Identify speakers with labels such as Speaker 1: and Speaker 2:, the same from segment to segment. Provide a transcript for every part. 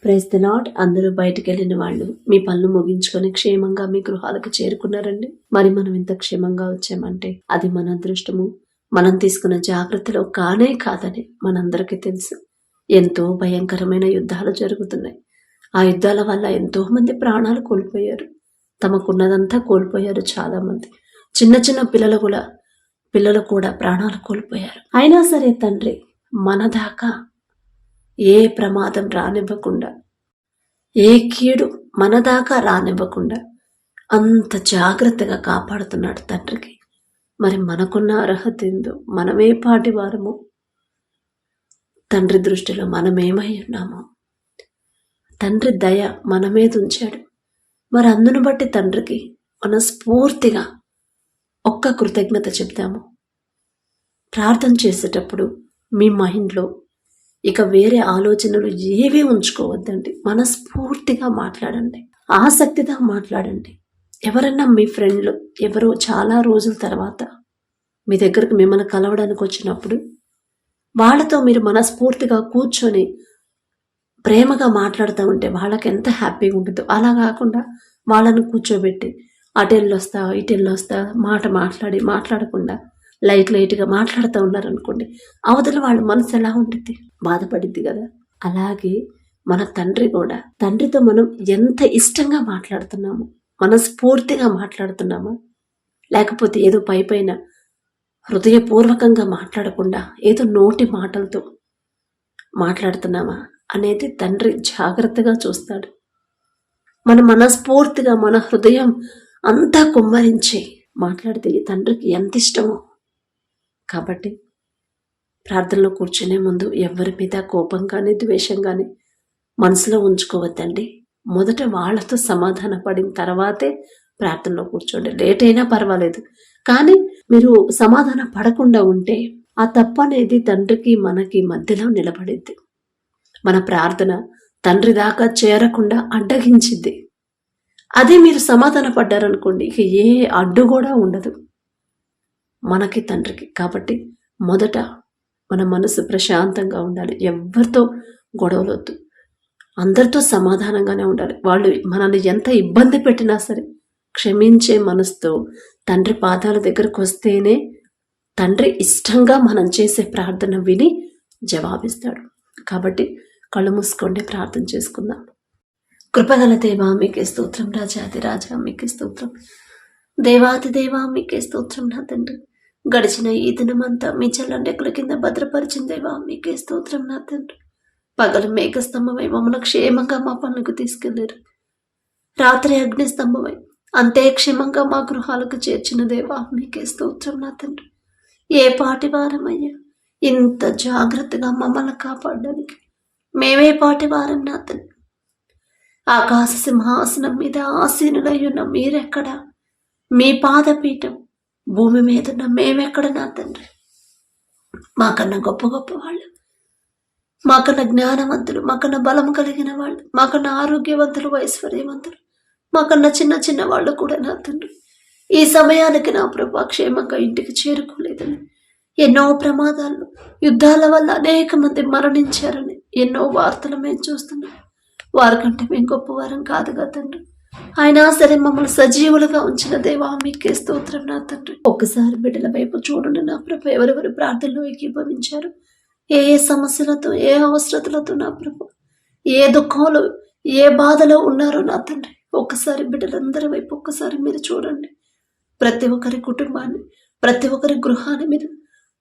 Speaker 1: Praise the lord. అందరూ బయటికి వెళ్ళిన వాళ్ళు మీ పనులు ముగించుకొని క్షేమంగా మీ గృహాలకు చేరుకున్నారండి. మరి మనం ఇంత క్షేమంగా వచ్చామంటే అది మన అదృష్టము. మనం తీసుకున్న జాగ్రత్తలో కానే కాదని మనందరికీ తెలుసు. ఎంతో భయంకరమైన యుద్ధాలు జరుగుతున్నాయి. ఆ యుద్ధాల వల్ల ఎంతో మంది ప్రాణాలు కోల్పోయారు. తమకున్నదంతా కోల్పోయారు. చాలా మంది చిన్న చిన్న పిల్లలు కూడా ప్రాణాలు కోల్పోయారు. అయినా సరే తండ్రి మన దాకా ఏ ప్రమాదం రానివ్వకుండా, ఏ కీడు మన దాకా రానివ్వకుండా అంత జాగ్రత్తగా కాపాడుతున్నాడు తండ్రికి. మరి మనకున్న అర్హత ఏందో, మనమే పాటి వారము, తండ్రి దృష్టిలో మనమేమై ఉన్నామో, తండ్రి దయ మన మీద ఉంచాడు. మరి అందును బట్టి తండ్రికి మనస్ఫూర్తిగా ఒక్క కృతజ్ఞత చెప్తాము. ప్రార్థన చేసేటప్పుడు మీ మైండ్లో ఇక వేరే ఆలోచనలు ఏవీ ఉంచుకోవద్దండి. మనస్ఫూర్తిగా మాట్లాడండి, ఆసక్తిగా మాట్లాడండి. ఎవరన్నా మీ ఫ్రెండ్లు ఎవరో చాలా రోజుల తర్వాత మీ దగ్గరకు మిమ్మల్ని కలవడానికి వచ్చినప్పుడు వాళ్ళతో మీరు మనస్ఫూర్తిగా కూర్చొని ప్రేమగా మాట్లాడుతూ ఉంటే వాళ్ళకి ఎంత హ్యాపీగా ఉంటుందో. అలా కాకుండా వాళ్ళను కూర్చోబెట్టి అటెళ్ళొస్తా ఇటెళ్ళొస్తా మాట్లాడకుండా లైట్గా మాట్లాడుతూ ఉన్నారనుకోండి, అవతల వాళ్ళ మనసు ఎలా ఉంటుంది, బాధపడిద్ది కదా. అలాగే మన తండ్రి కూడా, తండ్రితో మనం ఎంత ఇష్టంగా మాట్లాడుతున్నాము, మనస్ఫూర్తిగా మాట్లాడుతున్నామా, లేకపోతే ఏదో పైన హృదయపూర్వకంగా మాట్లాడకుండా ఏదో నోటి మాటలతో మాట్లాడుతున్నామా అనేది తండ్రి జాగ్రత్తగా చూస్తాడు. మన మనస్ఫూర్తిగా మన హృదయం అంతా కుమ్మరించి మాట్లాడితే తండ్రికి ఎంత ఇష్టమో. కాబట్టి ప్రార్థనలో కూర్చునే ముందు ఎవరి మీద కోపం కానీ ద్వేషం కానీ మనసులో ఉంచుకోవద్దండి. మొదట వాళ్ళతో సమాధాన పడిన తర్వాతే ప్రార్థనలో కూర్చోండి. లేట్ అయినా పర్వాలేదు, కానీ మీరు సమాధాన పడకుండా ఉంటే ఆ తప్పు అనేది తండ్రికి మనకి మధ్యలో నిలబడిద్ది. మన ప్రార్థన తండ్రి దాకా చేరకుండా అడ్డగించిద్ది. అదే మీరు సమాధాన పడ్డారనుకోండి, ఇక ఏ అడ్డు కూడా ఉండదు మనకి తండ్రికి. కాబట్టి మొదట మన మనసు ప్రశాంతంగా ఉండాలి. ఎవరితో గొడవలొద్దు, అందరితో సమాధానంగానే ఉండాలి. వాళ్ళు మనల్ని ఎంత ఇబ్బంది పెట్టినా సరే క్షమించే మనసుతో తండ్రి పాదాల దగ్గరకు వస్తేనే తండ్రి ఇష్టంగా మనం చేసే ప్రార్థన విని జవాబిస్తాడు. కాబట్టి కళ్ళు మూసుకోండి, ప్రార్థన చేసుకుందాం. కృపగల దేవా మీకే స్తోత్రం, రాజాది రాజా మీకే స్తోత్రం, దేవాది దేవా మీకే స్తోత్రం. నా తండ్రి గడిచిన ఈ దినమంతా మీ చల్లండెక్కుల కింద భద్రపరిచిన దేవా మీకే స్తోత్రం. నా తండ్రి పగలు మేఘస్తంభమై మమ్మల్ని క్షేమంగా మా పనులకు తీసుకెళ్లారు. రాత్రి అగ్నిస్తంభమై అంతే క్షేమంగా మా గృహాలకు చేర్చిన దేవా మీకే స్తోత్రం. నా తండ్రి ఏ పాటి వారమయ్యా, ఇంత జాగ్రత్తగా మమ్మల్ని కాపాడడానికి మేమే పాటి వారం. నా తండ్రి ఆకాశ సింహాసనం మీద ఆసీనులై ఉన్న మీరెక్కడ, మీ పాదపీఠం భూమి మీద ఉన్న మేమెక్కడ. నా తండ్రి మాకన్నా గొప్ప వాళ్ళు, మాకన్నా జ్ఞానవంతులు, మాకన్నా బలం కలిగిన వాళ్ళు, మాకన్నా ఆరోగ్యవంతులు, ఐశ్వర్యవంతులు, మాకన్నా చిన్న వాళ్ళు కూడా నా తండ్రి ఈ సమయానికి నా ప్రభా క్షేమంగా ఇంటికి చేరుకోలేదని, ఎన్నో ప్రమాదాలు యుద్ధాల వల్ల అనేక మంది మరణించారని ఎన్నో వార్తలు మేము చూస్తున్నాం. వారికంటే మేము గొప్పవారం కాదుగా తండ్రి, అయినా సరే మమ్మల్ని సజీవులుగా ఉంచిన దేవా మీకే స్తోత్రం. నా తండ్రి ఒక్కసారి బిడ్డల వైపు చూడండి నా ప్రభు. ఎవరెవరు ప్రార్థనలో ఏకీభవించారు, ఏ సమస్యలతో, ఏ అవసరతలతో నా ప్రభు, ఏ దుఃఖంలో, ఏ బాధలో ఉన్నారో నా తండ్రి, ఒక్కసారి బిడ్డలందరి వైపు ఒక్కసారి మీరు చూడండి. ప్రతి ఒక్కరి కుటుంబాన్ని, ప్రతి ఒక్కరి గృహాన్ని మీరు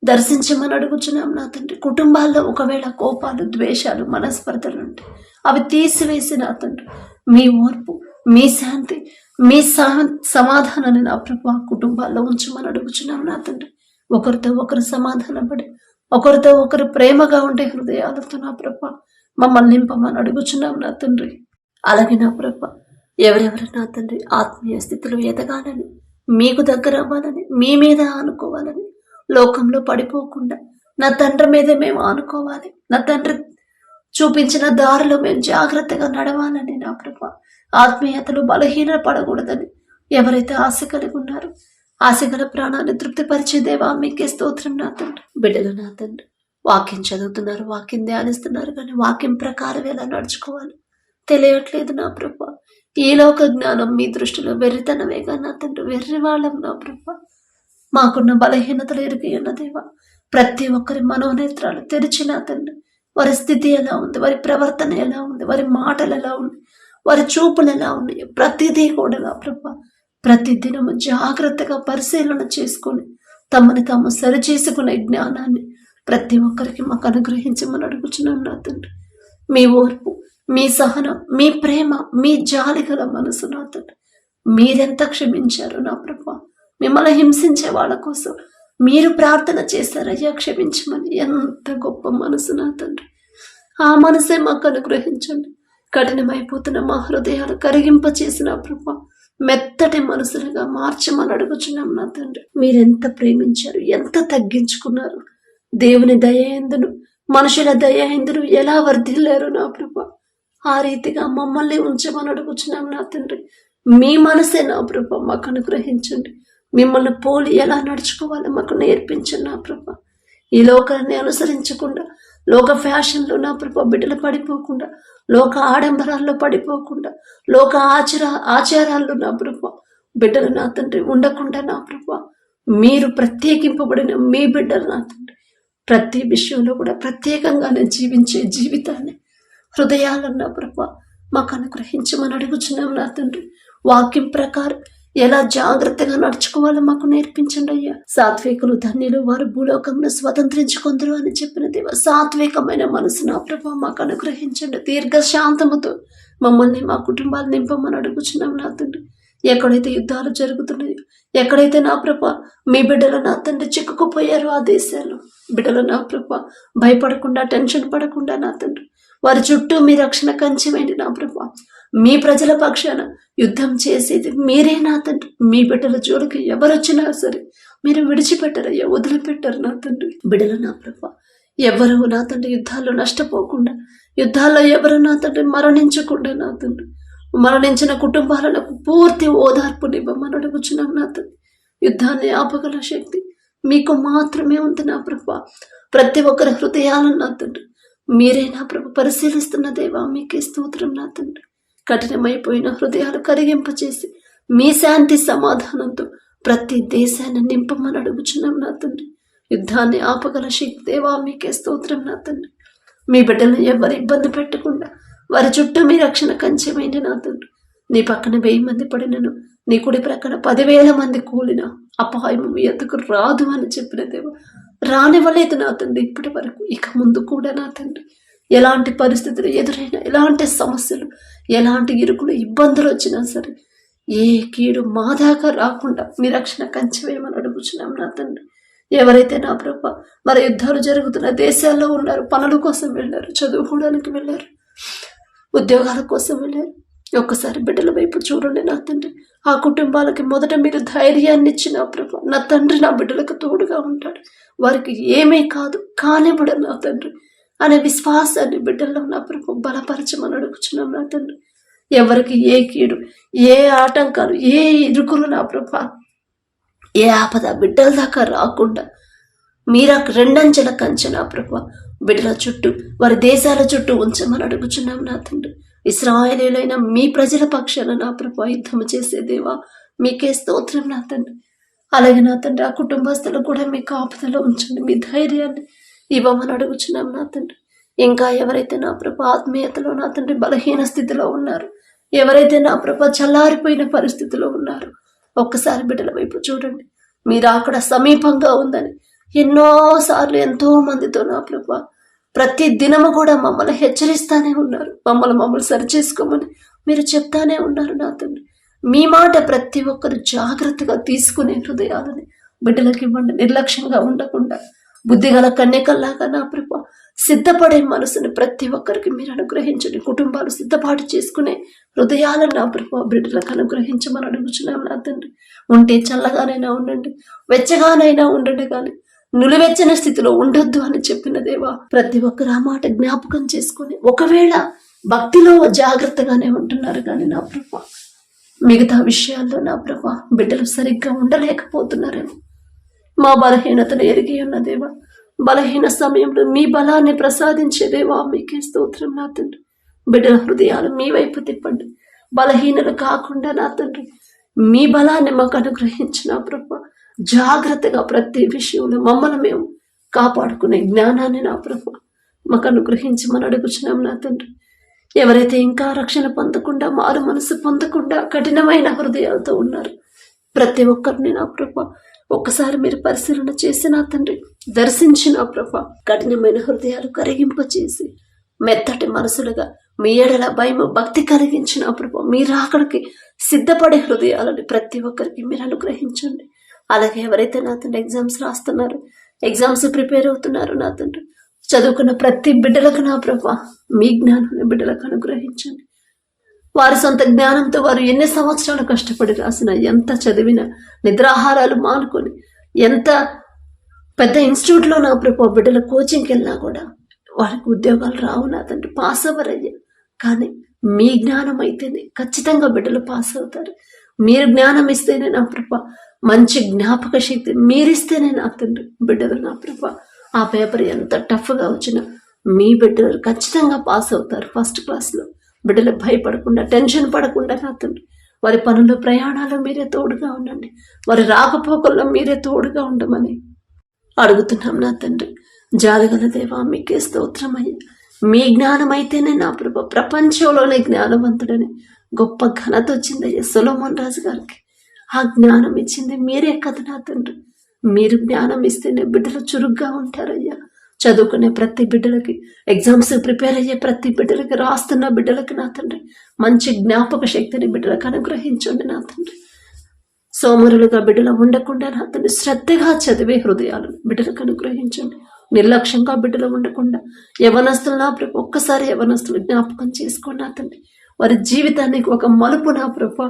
Speaker 1: దర్శించమని అడుగుచున్నాం నా తండ్రి. కుటుంబాల్లో ఒకవేళ కోపాలు, ద్వేషాలు, మనస్పర్ధలు ఉంటే అవి తీసివేసి నా తండ్రి మీ ఓర్పు, మీ శాంతి, మీ సమాధానాన్ని నా ప్రభు కుటుంబాల్లో ఉంచమని అడుగుచున్నాం నా తండ్రి. ఒకరితో ఒకరు సమాధానపడి, ఒకరితో ఒకరు ప్రేమగా ఉండే హృదయాలతో నా ప్రభు మమ్మల్ని నింపమని అడుగుచున్నాం నా తండ్రి. అలాగే నా ప్రభు ఎవరెవరు నా తండ్రి ఆత్మీయ స్థితిలో ఎదగాలని, మీకు దగ్గర అవ్వాలని, మీ మీద ఆనుకోవాలని, లోకంలో పడిపోకుండా నా తండ్రి మీదే మేము ఆనుకోవాలి, నా తండ్రి చూపించిన దారిలో మేము జాగ్రత్తగా నడవాలని నా ప్రభు ఆత్మీయతలు బలహీన పడకూడదని ఎవరైతే ఆశ కలిగి ఉన్నారో ఆశగల ప్రాణాన్ని తృప్తిపరిచే దేవా మీకే స్తోత్రం. నా తండ్రి బిడ్డలు నా తండ్రి వాక్యం చదువుతున్నారు, వాక్యం ధ్యానిస్తున్నారు, కానీ వాక్యం ప్రకారం ఎలా నడుచుకోవాలి, తెలియట్లేదు నా ప్రభా. ఈ లోక జ్ఞానం మీ దృష్టిలో వెర్రితనమేగా నా తండ్రి, వెర్రి వాళ్ళం నా ప్రభా. మాకున్న బలహీనతలు ఎరిగి ఉన్న దేవా, ప్రతి ఒక్కరి మనోనేత్రాలు తెరిచి నా తండ్రి, వారి స్థితి ఎలా ఉంది, వారి ప్రవర్తన ఎలా ఉంది, వారి మాటలు ఎలా ఉంది, వారి చూపులు ఎలా ఉన్నాయి, ప్రతిదీ కూడా నా ప్రభా ప్రతి దినము జాగ్రత్తగా పరిశీలన చేసుకొని తమని తాము సరిచేసుకునే జ్ఞానాన్ని ప్రతి ఒక్కరికి మాకు అనుగ్రహించమని అడుగుచున్నాం నా తండ్రి. మీ ఓర్పు, మీ సహనం, మీ ప్రేమ, మీ జాలి గల మనసు నా తండ్రి, మీరెంత క్షమించారు నా ప్రభా. మిమ్మల్ని హింసించే వాళ్ళ కోసం మీరు ప్రార్థన చేశారయ్యా క్షమించమని. ఎంత గొప్ప మనసు నా తండ్రి. ఆ మనసే మాకు అనుగ్రహించండి. కఠినమైపోతున్న మా హృదయాలు కరిగింప చేసిన ప్రభా మెత్తటి మనసులుగా మార్చమని అడుగుచున్నాం నా తండ్రి. మీరెంత ప్రేమించారు, ఎంత తగ్గించుకున్నారు. దేవుని దయయందును మనుషుల దయయందును ఎలా వర్ధిల్లారు నా ప్రభా, ఆ రీతిగా మమ్మల్ని ఉంచమని అడుగుచున్నాం నా తండ్రి. మీ మనసే నా ప్రభా మాకు అనుగ్రహించండి. మిమ్మల్ని పోలి ఎలా నడుచుకోవాలో మాకు నేర్పించండి నా ప్రభా. ఈ లోకాన్ని అనుసరించకుండా, లోక ఫ్యాషన్లో నా ప్రభా బిడ్డలు పడిపోకుండా, లోక ఆడంబరాల్లో పడిపోకుండా, లోక ఆచారాల్లో నా ప్రభా బిడ్డలు నా తండ్రి ఉండకుండా నా ప్రభా, మీరు ప్రత్యేకింపబడిన మీ బిడ్డలు నా తండ్రి ప్రతి విషయంలో కూడా ప్రత్యేకంగానే జీవించే జీవితాన్ని హృదయాలను నా ప్రభా మాకు అనుగ్రహించమని అడుగుచున్నాం నా తండ్రి. వాక్యం ప్రకారం ఎలా జాగ్రత్తగా నడుచుకోవాలో మాకు నేర్పించండి అయ్యా. సాత్వికులు ధన్యులు, వారు భూలోకంలో స్వతంత్రించుకొందరు అని చెప్పిన దేవ, సాత్వికమైన మనసు నా ప్రభా మాకు అనుగ్రహించండి. దీర్ఘశాంతముతో మమ్మల్ని, మా కుటుంబాలు నింపమని అడుగుచున్నాం నా తండ్రి. ఎక్కడైతే యుద్ధాలు జరుగుతున్నాయో, ఎక్కడైతే నా ప్రభా మీ బిడ్డలు నా తండ్రి చిక్కుకుపోయారో ఆ దేశాల్లో బిడ్డలు నా ప్రభా భయపడకుండా, టెన్షన్ పడకుండా నా తండ్రి వారి చుట్టూ మీ రక్షణ కంచెవేయండి నా ప్రభా. మీ ప్రజల పక్షాన యుద్ధం చేసేది మీరే నా తండ్రి. మీ బిడ్డల జోలికి ఎవరొచ్చినా సరే మీరు విడిచిపెట్టరయ్యా, వదిలిపెట్టరు నా తండ్రి. బిడ్డలు నా ప్రభా ఎవరు నా తండ్రి యుద్ధాల్లో నష్టపోకుండా, యుద్ధాల్లో ఎవరు నా తండ్రి మరణించకుండా నా తండ్రి, మరణించిన కుటుంబాలకు పూర్తి ఓదార్పునివ్వమని అడుగుచున్నాం నా తండ్రి. యుద్ధాన్ని ఆపగల శక్తి మీకు మాత్రమే ఉంది నా ప్రభా. ప్రతి ఒక్కరి హృదయాలను నా తండ్రి మీరే నా ప్రభు పరిశీలిస్తున్న దేవా, మీకే స్తోత్రం నా తండ్రి. కఠినమైపోయిన హృదయాలు కరిగింపచేసి మీ శాంతి సమాధానంతో ప్రతి దేశాన్ని నింపమని అడుగుచున్నాం నా తండ్రి. యుద్ధాన్ని ఆపగల శక్తి దేవా, మీకే స్తోత్రం నా తండ్రి. మీ బిడ్డలను ఎవరు ఇబ్బంది పెట్టకుండా వారి చుట్టూ మీ రక్షణ కంచెమైంది నా తండ్రి. నీ పక్కన 1000 మంది పడినను, నీ కుడి ప్రక్కన 10,000 మంది కూలిన అపాయము మీ ఎద్దుకు రాదు అని చెప్పిన దేవ, రానివ్వలేదు నా తండ్రి ఇప్పటి వరకు. ఇక ముందు కూడా నా తండ్రి ఎలాంటి పరిస్థితులు ఎదురైనా, ఎలాంటి సమస్యలు, ఎలాంటి ఇరుకులు, ఇబ్బందులు వచ్చినా సరే ఏ కీడు మా దాకా రాకుండా మీ రక్షణ కంచెవేయమని అడుగుచున్నాం నా తండ్రి. ఎవరైతే నా ప్రభ మరి యుద్ధాలు జరుగుతున్న దేశాల్లో ఉన్నారు, పనుల కోసం వెళ్ళారు, చదువుకోవడానికి వెళ్ళారు, ఉద్యోగాల కోసం వెళ్ళారు, ఒక్కసారి బిడ్డల వైపు చూడండి నా తండ్రి. ఆ కుటుంబాలకి మొదట మీరు ధైర్యాన్ని ఇచ్చిన ప్రభు నా తండ్రి నా బిడ్డలకు తోడుగా ఉంటాడు, వారికి ఏమీ కాదు కానివ్వడు నా తండ్రి అనే విశ్వాసాన్ని బిడ్డల్లో నా ప్రభు బలపరచమని అడుగుచున్నాం నా తండ్రి. ఎవరికి ఏ కీడు, ఏ ఆటంకాలు, ఏ ఇరుకులు నా ప్రభ, ఏ ఆపద బిడ్డల దాకా రాకుండా మీరా 2 అంచెల కంచె నా ప్రభ బిడ్డల చుట్టూ, వారి దేశాల చుట్టూ ఉంచమని అడుగుచున్నాం నా తండ్రి. ఇశ్రాయేలీయులైన మీ ప్రజల పక్షాన నా ప్రభా యుద్ధం చేసే దేవా, మీకే స్తోత్రం నా తండ్రి. అలాగే నా తండ్రి ఆ కుటుంబస్తులు కూడా మీ కాపుదలో ఉంచండి, మీ ధైర్యాన్ని ఇవ్వమని అడుగుచున్నాం నా తండ్రి. ఇంకా ఎవరైతే నా ప్రభా ఆత్మీయతలో నా తండ్రి బలహీన స్థితిలో ఉన్నారు, ఎవరైతే నా ప్రభా చల్లారిపోయిన పరిస్థితిలో ఉన్నారు, ఒక్కసారి బిడ్డల వైపు చూడండి. మీరు అక్కడ సమీపంగా ఉందని ఎన్నోసార్లు ఎంతో మందితో నా ప్రభా ప్రతి దినము కూడా మమ్మల్ని హెచ్చరిస్తానే ఉన్నారు. మమ్మల్ని సరిచేసుకోమని మీరు చెప్తానే ఉన్నారు నా తండ్రి. మీ మాట ప్రతి ఒక్కరు జాగ్రత్తగా తీసుకునే హృదయాలని బిడ్డలకి ఇవ్వండి. నిర్లక్ష్యంగా ఉండకుండా బుద్ధిగల కన్యకల్లాగా నా ప్రభా సిద్ధపడే మనసుని ప్రతి ఒక్కరికి మీరు అనుగ్రహించండి. కుటుంబాలు సిద్ధపాటు చేసుకునే హృదయాలను నా ప్రభా బిడ్డలకు అనుగ్రహించమని అడుగుచున్నాం నా తండ్రి. ఉంటే చల్లగానైనా ఉండండి, వెచ్చగానైనా ఉండండి, కానీ నులివెచ్చని స్థితిలో ఉండొద్దు అని చెప్పిన దేవా, ప్రతి ఒక్కరు ఆ మాట జ్ఞాపకం చేసుకుని ఒకవేళ భక్తిలో జాగ్రత్తగానే ఉంటున్నారు కానీ నా ప్రభా మిగతా విషయాల్లో నా ప్రభా బిడ్డలు సరిగ్గా ఉండలేకపోతున్నారేమో. మా బలహీనతను ఎరిగి ఉన్న దేవా, బలహీన సమయంలో మీ బలాన్ని ప్రసాదించే దేవా, మీకే స్తోత్రం నా తండ్రి. బిడ్డల హృదయాలు మీ వైపు తిప్పండి. బలహీనలు కాకుండా నా తండ్రి మీ బలాన్ని మాకు అనుగ్రహించిన ప్రభా, జాగ్రత్తగా ప్రతి విషయంలో మమ్మల్ని మేము కాపాడుకునే జ్ఞానాన్ని నా ప్రభా మాకు అనుగ్రహించమని అడుగుచున్నాం నా తండ్రి. ఎవరైతే ఇంకా రక్షణ పొందకుండా, మారు మనసు పొందకుండా కఠినమైన హృదయాలతో ఉన్నారు, ప్రతి ఒక్కరిని నా ప్రభా ఒక్కసారి మీరు పరిశీలన చేసి నా తండ్రి దర్శించిన ప్రభా, కఠినమైన హృదయాలు కరిగింపచేసి మెత్తటి మనసులుగా మీ ఎడల భయము భక్తి కలిగించిన ప్రభా, మీరు అక్కడికి సిద్ధపడే హృదయాలని ప్రతి ఒక్కరికి మీరు అనుగ్రహించండి. అలాగే ఎవరైతే నా తండ్రి ఎగ్జామ్స్ రాస్తున్నారు, ఎగ్జామ్స్ ప్రిపేర్ అవుతున్నారు నా తండ్రి, చదువుకున్న ప్రతి బిడ్డలకు నా ప్రభా మీ జ్ఞానాన్ని బిడ్డలకు అనుగ్రహించండి. వారి సొంత జ్ఞానంతో వారు ఎన్ని సంవత్సరాలు కష్టపడి రాసిన, ఎంత చదివినా, నిద్రాహారాలు మానుకొని, ఎంత పెద్ద ఇన్స్టిట్యూట్లో నా ప్రభా బిడ్డల కోచింగ్కి వెళ్ళినా కూడా వారికి ఉద్యోగాలు రావు నా తండ్రి, పాస్ అవ్వరయ్యా. కానీ మీ జ్ఞానం అయితేనే ఖచ్చితంగా బిడ్డలు పాస్ అవుతారు. మీరు జ్ఞానం ఇస్తేనే నా ప్రభా మంచి జ్ఞాపక శక్తి మీరిస్తేనే నా తండ్రి బిడ్డలు నా ప్రభా ఆ పేపర్ ఎంత టఫ్గా వచ్చినా మీ బిడ్డలు ఖచ్చితంగా పాస్ అవుతారు. ఫస్ట్ క్లాస్లో బిడ్డలు భయపడకుండా, టెన్షన్ పడకుండా నా తండ్రి వారి పనులు ప్రయాణాలు మీరే తోడుగా ఉండండి. వారి రాకపోకల్లో మీరే తోడుగా ఉండమని అడుగుతున్నాం నా తండ్రి. జాలిగల దేవా మీకే స్తోత్రమయ్యా. మీ జ్ఞానం అయితేనే నా ప్రభా ప్రపంచంలోనే జ్ఞానవంతుడని గొప్ప ఘనత వచ్చిందయ్యా సొలొమోన్ రాజు గారికి. ఆ జ్ఞానం ఇచ్చింది మీరే కదా నా తండ్రి. మీరు జ్ఞానం ఇస్తేనే బిడ్డలు చురుగ్గా ఉంటారయ్యా. చదువుకునే ప్రతి బిడ్డలకి, ఎగ్జామ్స్ ప్రిపేర్ అయ్యే ప్రతి బిడ్డలకి, రాస్తున్న బిడ్డలకి నా తండ్రి మంచి జ్ఞాపక శక్తిని బిడ్డలకు అనుగ్రహించండి నా తండ్రి. సోమరులుగా బిడ్డలు ఉండకుండా నా తండ్రి శ్రద్ధగా చదివే హృదయాలు బిడ్డలకు అనుగ్రహించండి. నిర్లక్ష్యంగా బిడ్డలు ఉండకుండా యవనస్తులు నా ప్రభు ఒక్కసారి యవనస్తులు జ్ఞాపకం చేసుకోండి నా తండ్రి. వారి జీవితానికి ఒక మలుపు నా ప్రభు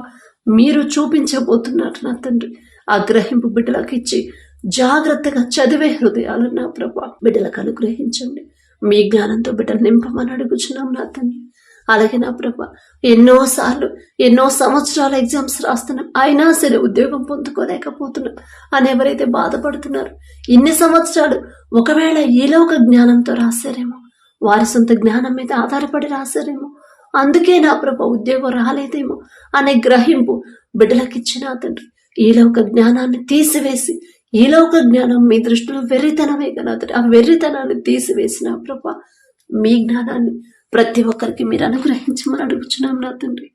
Speaker 1: మీరు చూపించబోతున్నారు నా తండ్రి. ఆ గ్రహింపు బిడ్డలకు ఇచ్చి జాగ్రత్తగా చదివే హృదయాలు నా ప్రభా బిడ్డలకు అనుగ్రహించండి. మీ జ్ఞానంతో బిడ్డలు నింపమని అడుగుచున్నాం నా తండ్రి. అలాగే నా ప్రభా ఎన్నోసార్లు ఎన్నో సంవత్సరాల ఎగ్జామ్స్ రాస్తున్నాం, అయినా సరే ఉద్యోగం పొందుకోలేకపోతున్నాం అని ఎవరైతే బాధపడుతున్నారు, ఇన్ని సంవత్సరాలు ఒకవేళ ఈలోక జ్ఞానంతో రాశారేమో, వారి సొంత జ్ఞానం మీద ఆధారపడి రాశారేమో, అందుకే నా ప్రభా ఉద్యోగం రాలేదేమో అనే గ్రహింపు బిడ్డలకు ఇచ్చిన తండ్రి ఈలోక జ్ఞానాన్ని తీసివేసి, ఈలోక జ్ఞానం మీ దృష్టిలో వెర్రితనమే కదా తండ్రి, ఆ వెర్రితనాన్ని తీసివేసిన ప్రభా మీ జ్ఞానాన్ని ప్రతి ఒక్కరికి మీరు అనుగ్రహించమని అడుగుచున్నాం నా తండ్రి.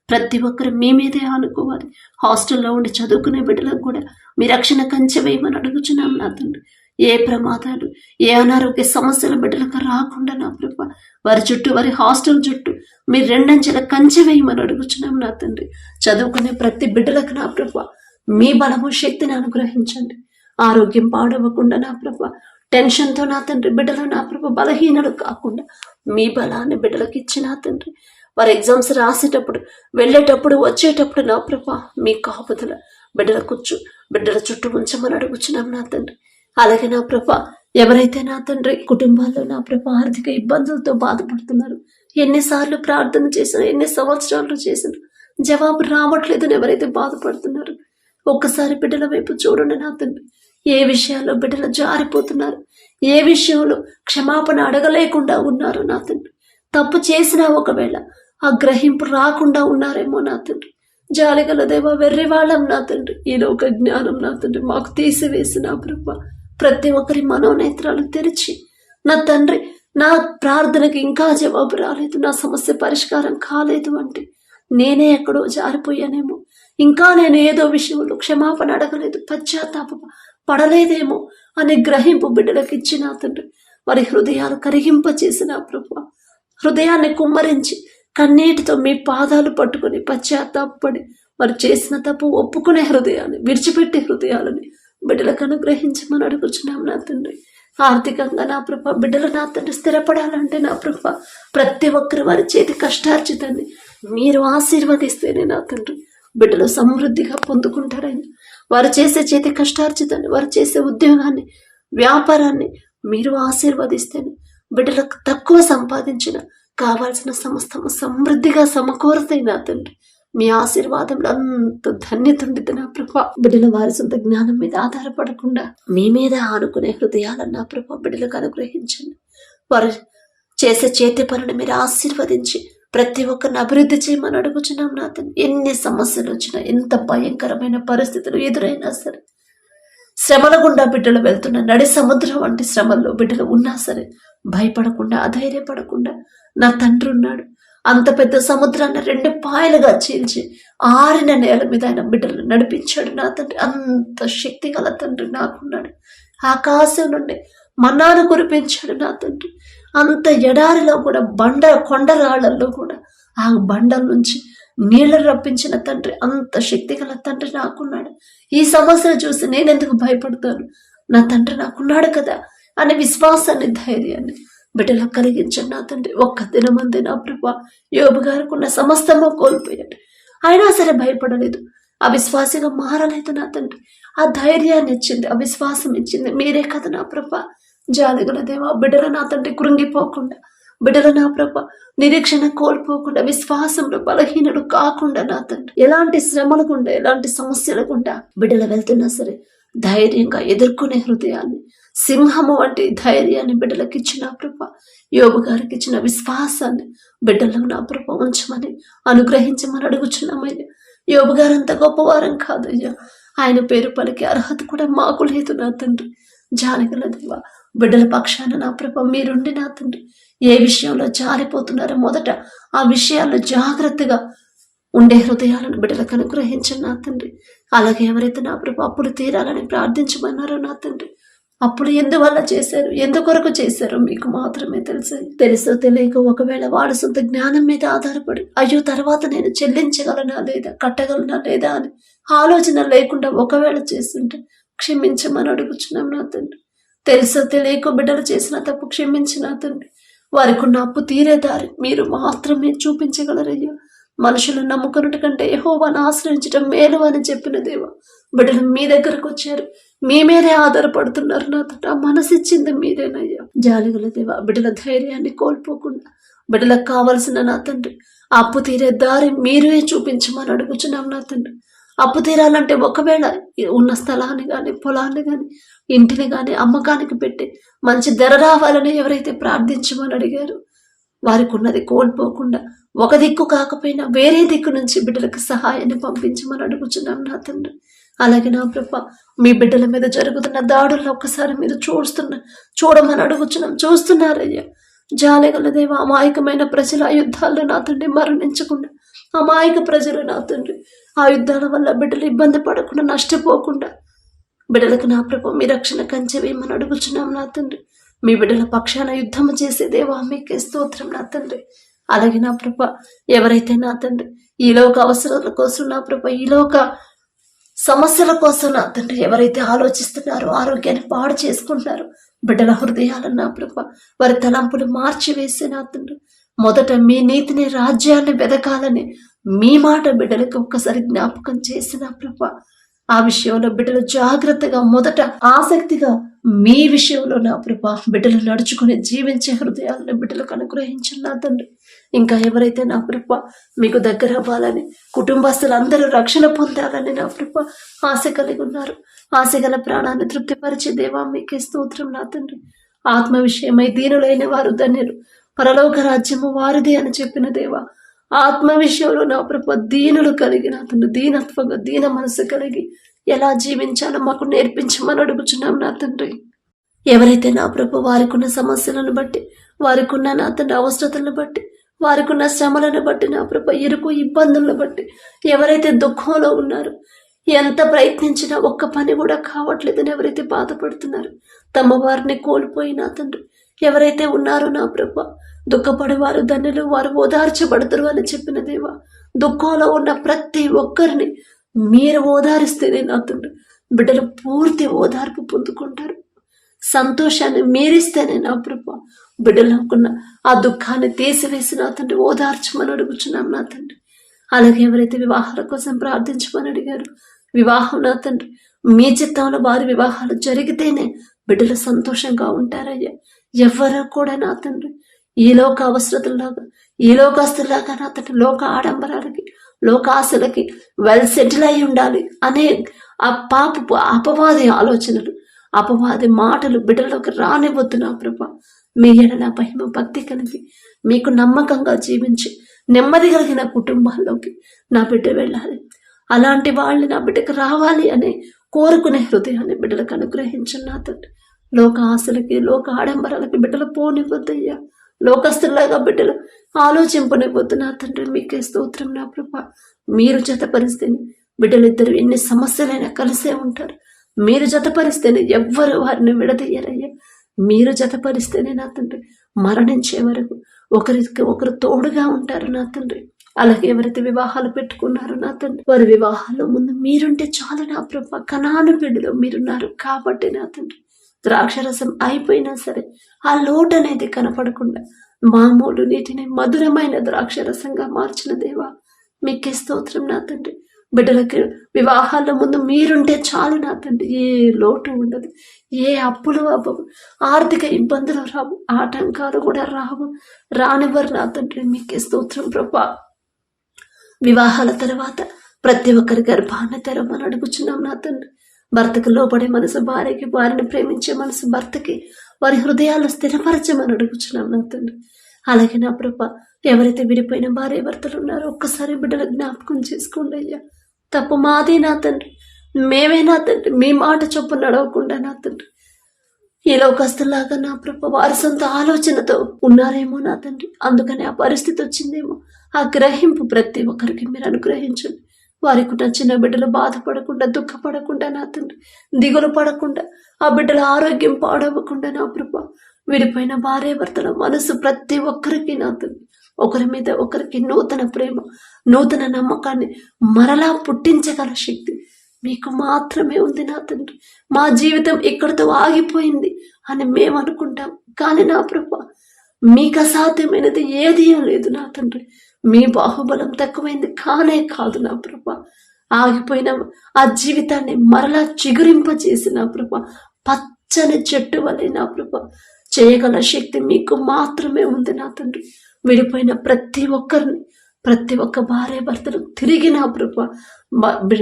Speaker 1: ప్రతి ఒక్కరు మీ మీదే ఆనుకోవాలి. హాస్టల్లో ఉండి చదువుకునే బిడ్డలకు కూడా మీ రక్షణ కంచె వేయమని అడుగుచున్నాం నా తండ్రి. ఏ ప్రమాదాలు, ఏ అనారోగ్య సమస్యల బిడ్డలకు రాకుండా నా ప్రభా వారి చుట్టూ, వారి హాస్టల్ చుట్టూ మీరు రెండంచెల కంచె వేయమని అడుగుచున్నాం నా తండ్రి. చదువుకునే ప్రతి బిడ్డలకు నా ప్రభా మీ బలము శక్తిని అనుగ్రహించండి. ఆరోగ్యం పాడవకుండా నా ప్రభా టెన్షన్తో నా తండ్రి బిడ్డలు నా ప్రభా బలహీనలు కాకుండా మీ బలాన్ని బిడ్డలకు ఇచ్చి నా తండ్రి వారు ఎగ్జామ్స్ రాసేటప్పుడు, వెళ్ళేటప్పుడు, వచ్చేటప్పుడు నా ప్రభా మీ కాపుదల బిడ్డల చుట్టూ ఉంచమని అడుగుచున్నాం నా తండ్రి. అలాగే నా ప్రభా ఎవరైతే నా తండ్రి కుటుంబాల్లో నా ప్రభా ఆర్థిక ఇబ్బందులతో బాధపడుతున్నారు, ఎన్నిసార్లు ప్రార్థన చేసినా, ఎన్ని సంవత్సరాలు చేసినా జవాబు రావట్లేదని ఎవరైతే బాధపడుతున్నారు, ఒక్కసారి బిడ్డల వైపు చూడండి నా తండ్రి. ఏ విషయాల్లో బిడ్డలు జారిపోతున్నారు, ఏ విషయంలో క్షమాపణ అడగలేకుండా ఉన్నారు నా తండ్రి, తప్పు చేసినా ఒకవేళ ఆ గ్రహింపు రాకుండా ఉన్నారేమో నా తండ్రి. జాలిగల దేవ వెర్రివాళ్ళం నా తండ్రి, ఈలోక జ్ఞానం నా తండ్రి మాకు తీసివేసి నా ప్రభా ప్రతి ఒక్కరి మనోనేత్రాలు తెరిచి నా తండ్రి నా ప్రార్థనకి ఇంకా జవాబు రాలేదు, నా సమస్య పరిష్కారం కాలేదు అంటే నేనే ఎక్కడో జారిపోయానేమో, ఇంకా నేను ఏదో విషయంలో క్షమాపణ అడగలేదు, పశ్చాత్తాప పడలేదేమో అనే గ్రహింపు బిడ్డలకు ఇచ్చిన తండ్రి వారి హృదయాలు కరిగింపచేసిన ప్రభు హృదయాన్ని కుమ్మరించి కన్నీటితో మీ పాదాలు పట్టుకుని పశ్చాత్తాపడి వారు చేసిన తప్పు ఒప్పుకునే హృదయాన్ని, విడిచిపెట్టే హృదయాలని బిడ్డలకు అనుగ్రహించమని అడుగుచున్నాం నా తండ్రి. ఆర్థికంగా నా ప్రభ బిడ్డలు నా తండ్రి స్థిరపడాలంటే నా ప్రభ ప్రతి ఒక్కరు వారి చేతి కష్టార్జితాన్ని మీరు ఆశీర్వదిస్తేనే నా తండ్రి బిడ్డలు సమృద్ధిగా పొందుకుంటారని, వారు చేసే చేతి కష్టార్జితాన్ని, వారు చేసే ఉద్యోగాన్ని, వ్యాపారాన్ని మీరు ఆశీర్వదిస్తేనే బిడ్డలకు తక్కువ సంపాదించిన కావాల్సిన సమస్తము సమృద్ధిగా సమకూరుతాయి నా తండ్రి. మీ ఆశీర్వాదంలో అంత ధన్యత ఉండిద్ది నా ప్రభా. బిడ్డల వారి సొంత జ్ఞానం మీద ఆధారపడకుండా మీ మీద ఆనుకునే హృదయాలను నా ప్రభా బిడ్డలకు అనుగ్రహించండి. వారు చేసే చేతి పనులు మీరు ఆశీర్వదించి ప్రతి ఒక్కరిని అభివృద్ధి చేయమని అడుగుచున్నాం నా తండ్రి. ఎన్ని సమస్యలు వచ్చినా, ఎంత భయంకరమైన పరిస్థితులు ఎదురైనా సరే, శ్రమల గుండా బిడ్డలు వెళ్తున్న నడి సముద్రం వంటి శ్రమల్లో బిడ్డలు ఉన్నా సరే భయపడకుండా, అధైర్యపడకుండా నా తండ్రి ఉన్నాడు. అంత పెద్ద సముద్రాన్ని 2 పాయలుగా చీల్చి ఆరిన నేల మీద ఆయన బిడ్డలు నడిపించాడు నా తండ్రి. అంత శక్తి గల తండ్రి నాకున్నాడు. ఆకాశం నుండి మన్నాను కురిపించాడు నా తండ్రి. అంత ఎడారిలో కూడా కొండరాళ్లలో కూడా ఆ బండల నుంచి నీళ్లు రప్పించిన తండ్రి, అంత శక్తి గల తండ్రి నాకున్నాడు. ఈ సమస్యను చూసి నేనెందుకు భయపడతాను, నా తండ్రి నాకున్నాడు కదా అనే విశ్వాసాన్ని, ధైర్యాన్ని బిడ్డలకు కలిగించండి నా తండ్రి. ఒక్క దినమంది నా ప్రభా యోబు గారుకున్న సమస్తము కోల్పోయాడు, అయినా సరే భయపడలేదు, అవిశ్వాసిగా మారలేదు నా తండ్రి. ఆ ధైర్యాన్ని ఇచ్చింది, ఆ విశ్వాసం ఇచ్చింది మీరే కదా నా ప్రభా. జాలిగల దేవా, బిడ్డల నా తండ్రి కృంగిపోకుండా, బిడ్డల నా ప్రభ నిరీక్షణ కోల్పోకుండా, విశ్వాసంలో బలహీనుడు కాకుండా నా తండ్రి, ఎలాంటి శ్రమలు గుండా, ఎలాంటి సమస్యలు గుండా బిడ్డలు వెళ్తున్నా సరే ధైర్యంగా ఎదుర్కొనే హృదయాన్ని, సింహము వంటి ధైర్యాన్ని బిడ్డలకు ఇచ్చిన ప్రభ, యోబు గారికి ఇచ్చిన విశ్వాసాన్ని బిడ్డల్లో నా ప్రభ ఉంచమని, అనుగ్రహించమని అడుగుచున్నామయ్యా. యోబు గారు అంత గొప్పవారం కాదయ్యా, ఆయన పేరు పలికే అర్హత కూడా మాకు లేదు నా తండ్రి. జాలిగల దేవా, బిడ్డల పక్షాన నా ప్రభ మీరుండి నా తండ్రి, ఏ విషయంలో జారిపోతున్నారో మొదట ఆ విషయాల్లో జాగ్రత్తగా ఉండే హృదయాలను బిడ్డలకు అనుగ్రహించండి నా తండ్రి. అలాగే ఎవరైతే నా ప్రభ అప్పులు తీరాలని ప్రార్థించమన్నారో నా తండ్రి, అప్పులు ఎందువల్ల చేశారు, ఎందుకొరకు చేశారో మీకు మాత్రమే తెలుసో తెలియక ఒకవేళ వాడు సొంత జ్ఞానం మీద ఆధారపడి అయ్యో తర్వాత నేను చెల్లించగలనా లేదా, కట్టగలనా లేదా అని ఆలోచన లేకుండా ఒకవేళ చేస్తుంటే క్షమించమని అడుగుచున్నాం నా తండ్రి. తెలుసో తెలియక బిడ్డలు చేసిన తప్పు క్షమించిన తండ్రి. వారికి ఉన్న అప్పు తీరే దారి మీరు మాత్రమే చూపించగలరయ్యా. మనుషులను నమ్ముకున్నట్టు కంటే యెహోవాను ఆశ్రయించడం మేలు అని చెప్పిన దేవ, బిడ్డలు మీ దగ్గరకు వచ్చారు, మీ మీదే ఆధారపడుతున్నారు నా తండ్రి. ఆ మనసిచ్చింది మీరేనయ్యా. జాలిగల దేవ, బిడ్డల ధైర్యాన్ని కోల్పోకుండా బిడ్డలకు కావలసిన నా తండ్రి అప్పు తీరే దారి మీరే చూపించమని అడుగుచున్నాం నా తండ్రి. అప్పు తీరాలంటే ఒకవేళ ఉన్న స్థలాన్ని కానీ, పొలాన్ని కానీ, ఇంటిని కానీ అమ్మకానికి పెట్టి మంచి ధర రావాలని ఎవరైతే ప్రార్థించమని అడిగారో వారికి ఉన్నది కోల్పోకుండా, ఒక దిక్కు కాకపోయినా వేరే దిక్కు నుంచి బిడ్డలకు సహాయాన్ని పంపించమని అడుగుచున్నాం నా తండ్రి. అలాగే నా ప్రభ మీ బిడ్డల మీద జరుగుతున్న దాడులను ఒక్కసారి మీరు చూడమని అడుగుచున్నాం. చూస్తున్నారయ్యా. జాలిగల దేవ, అమాయకమైన ప్రజలు ఆ యుద్ధాల్లో నా తండ్రి మరణించకుండా, అమాయక ప్రజలు నా తండ్రి ఆ యుద్ధాల వల్ల బిడ్డలు ఇబ్బంది పడకుండా, నష్టపోకుండా బిడ్డలకు నా ప్రభ మీ రక్షణ కంచె వేయమని అడుగుచున్నాం నా తండ్రి. మీ బిడ్డల పక్షాన యుద్ధము చేసే దేవా మీకే స్తోత్రం నా తండ్రి. అలాగే నా ప్రభ ఎవరైతే నా తండ్రి ఈ లోక అవసరాల కోసం, నా ప్రభ ఈ లోక సమస్యల కోసం నా తండ్రి ఎవరైతే ఆలోచిస్తున్నారో, ఆరోగ్యాన్ని పాడు చేసుకుంటున్నారో, బిడ్డల హృదయాలను నా ప్రభ వారి తలంపులు మార్చివేసే నా తండ్రి, మొదట మీ నీతిని, రాజ్యాన్ని వెదకాలని మీ మాట బిడ్డలకు ఒక్కసారి జ్ఞాపకం చేసిన ప్రభ, ఆ విషయంలో బిడ్డలు జాగ్రత్తగా, మొదట ఆసక్తిగా మీ విషయంలో నా ప్రభ బిడ్డలు నడుచుకుని జీవించే హృదయాలను బిడ్డలకు అనుగ్రహించిన నా తండ్రి. ఇంకా ఎవరైతే నా ప్రభ మీకు దగ్గర అవ్వాలని, కుటుంబస్తులందరూ రక్షణ పొందాలని నా ప్రభ ఆశ కలిగి ఉన్నారు, ఆశ గల ప్రాణాన్ని తృప్తిపరిచే దేవా మీకే స్తోత్రం నా తండ్రి. ఆత్మ విషయమై దీనులైన వారు ధన్యులు, పరలోక రాజ్యము వారిది అని చెప్పిన దేవా, ఆత్మ విషయంలో నా ప్రభ దీనులు కలిగి నా తండ్రి, దీనత్వంగా దీన మనసు కలిగి ఎలా జీవించాలో మాకు నేర్పించమని అడుగుచున్నాం నా తండ్రి. ఎవరైతే నా ప్రభ వారికున్న సమస్యలను బట్టి, వారికున్న నా తండ్రి అవసరతలను బట్టి, వారికున్న శ్రమలను బట్టి, నా ప్రభ ఇరుకు ఇబ్బందులను బట్టి ఎవరైతే దుఃఖంలో ఉన్నారో, ఎంత ప్రయత్నించినా ఒక్క పని కూడా కావట్లేదని ఎవరైతే బాధపడుతున్నారు, తమ వారిని కోల్పోయి నా తండ్రి ఎవరైతే ఉన్నారో నా ప్రభ, దుఃఖపడేవారు ధన్యులు, వారు ఓదార్చబడతారు అని చెప్పిన దేవా, దుఃఖంలో ఉన్న ప్రతి ఒక్కరిని మీరు ఓదారిస్తేనే నా తండ్రి బిడ్డలు పూర్తి ఓదార్పు పొందుకుంటారు. సంతోషాన్ని మీరిస్తేనే నా ప్రభ బిడ్డలకున్న ఆ దుఃఖాన్ని తీసివేసి నా తండ్రి ఓదార్చమని అడుగుచున్నాం నా తండ్రి. అలాగే ఎవరైతే వివాహాల కోసం ప్రార్థించమని అడిగారు, వివాహం నా తండ్రి మీ చిత్తంలో వారి వివాహాలు జరిగితేనే బిడ్డలు సంతోషంగా ఉంటారయ్యా. ఎవరో కూడా నా తండ్రి ఈ లోక అవసరతల్లాగా, ఈ లోకస్తులాగా నా తండ్రి లోక ఆడంబరాలకి, లోక ఆశలకి వెల్ సెటిల్ అయి ఉండాలి అనే ఆ పాపపు అపవాది ఆలోచనలు, అపవాది మాటలు బిడ్డలోకి రానివద్దు నా ప్రభ. మీ ఎడల భయము భక్తి కలిగి మీకు నమ్మకంగా జీవించి నెమ్మది కలిగిన కుటుంబాల్లోకి నా బిడ్డ వెళ్ళాలి, అలాంటి వాళ్ళు నా బిడ్డకు రావాలి అనే కోరుకునే హృదయాన్ని బిడ్డలకు అనుగ్రహించండి నా తండ్రి. లోక ఆశలకి, లోక ఆడంబరాలకి బిడ్డలు పోనిపోద్దయ్యా. లోకస్తులాగా బిడ్డలు ఆలోచింపనిపోద్దు నా తండ్రి. మీకే స్తోత్రం నా ప్రభా. మీరు జతపరిస్తేనే బిడ్డలిద్దరు ఎన్ని సమస్యలైనా కలిసే ఉంటారు. మీరు జతపరిస్తేనే ఎవ్వరు వారిని విడదీయరయ్యా. మీరు జతపరిస్తేనే నా తండ్రి మరణించే వరకు ఒకరికి ఒకరు తోడుగా ఉంటారు నా తండ్రి. అలాగే ఎవరైతే వివాహాలు పెట్టుకున్నారో నా తండ్రి, వారి వివాహాల్లో ముందు మీరుంటే చాలు నా ప్రభా. కనాను బిడ్డలో మీరున్నారు కాబట్టి నా తండ్రి, ద్రాక్షరసం అయిపోయినా సరే ఆ లోటు అనేది కనపడకుండా మామూలు నీటిని మధురమైన ద్రాక్షరసంగా మార్చిన దేవా, మీకే స్తోత్రం నా తండ్రి. బిడ్డలకి వివాహాల ముందు మీరుంటే చాలు నా తండ్రి. ఏ లోటు ఉండదు, ఏ అప్పులు అవ్వవు, ఆర్థిక ఇబ్బందులు రావు, ఆటంకాలు కూడా రావు, రానివ్వరు నా తండ్రి. మీకే స్తోత్రం ప్రభా. వివాహాల తర్వాత ప్రతి ఒక్కరి గర్భాన్ని తెరవమని అడుగుచున్నాం నా తండ్రి. భర్తకు లోబడే మనసు భార్యకి, భార్యను ప్రేమించే మనసు భర్తకి, వారి హృదయాల్లో స్థిరపరచమని అడుగుచున్నాం నా తండ్రి. అలాగే నా ప్రభా, ఎవరైతే విడిపోయిన భార్య భర్తలు ఉన్నారో ఒక్కసారి బిడ్డల జ్ఞాపకం చేసుకోండి అయ్యా. తప్పు మాదే నా తండ్రి, మేమే నా తండ్రి. మీ మాట చొప్పు నడవకుండా నా తండ్రి ఈ లోకస్తులాగా నా ప్రభా వారి సొంత ఆలోచనతో ఉన్నారేమో నా తండ్రి. అందుకని ఆ పరిస్థితి వచ్చిందేమో. ఆ గ్రహింపు ప్రతి ఒక్కరికి మీరు అనుగ్రహించండి. వారికి నచ్చిన బిడ్డలు బాధపడకుండా, దుఃఖపడకుండా నా తండ్రి, దిగులు పడకుండా, ఆ బిడ్డల ఆరోగ్యం పాడవకుండా నా ప్రభా, విడిపోయిన భార్య భర్తల మనసు ప్రతి ఒక్కరికి నా తండ్రి, ఒకరి మీద ఒకరికి నూతన ప్రేమ, నూతన నమ్మకాన్ని మరలా పుట్టించగల శక్తి మీకు మాత్రమే ఉంది నా తండ్రి. మా జీవితం ఇక్కడితో ఆగిపోయింది అని మేము అనుకుంటాం, కానీ నా ప్రభా మీకు అసాధ్యమైనది ఏదీ లేదు నా తండ్రి. మీ బాహుబలం తక్కువైంది కానే కాదు నా ప్రభా. ఆగిపోయిన ఆ జీవితాన్ని మరలా చిగురింపచేసి నా ప్రభా, పచ్చని చెట్టు వలె నా ప్రభా చేయగల శక్తి మీకు మాత్రమే ఉంది నా తండ్రి. విడిపోయిన ప్రతి ఒక్కరిని, ప్రతి ఒక్క భార్య భర్తలు తిరిగి నా ప్రభా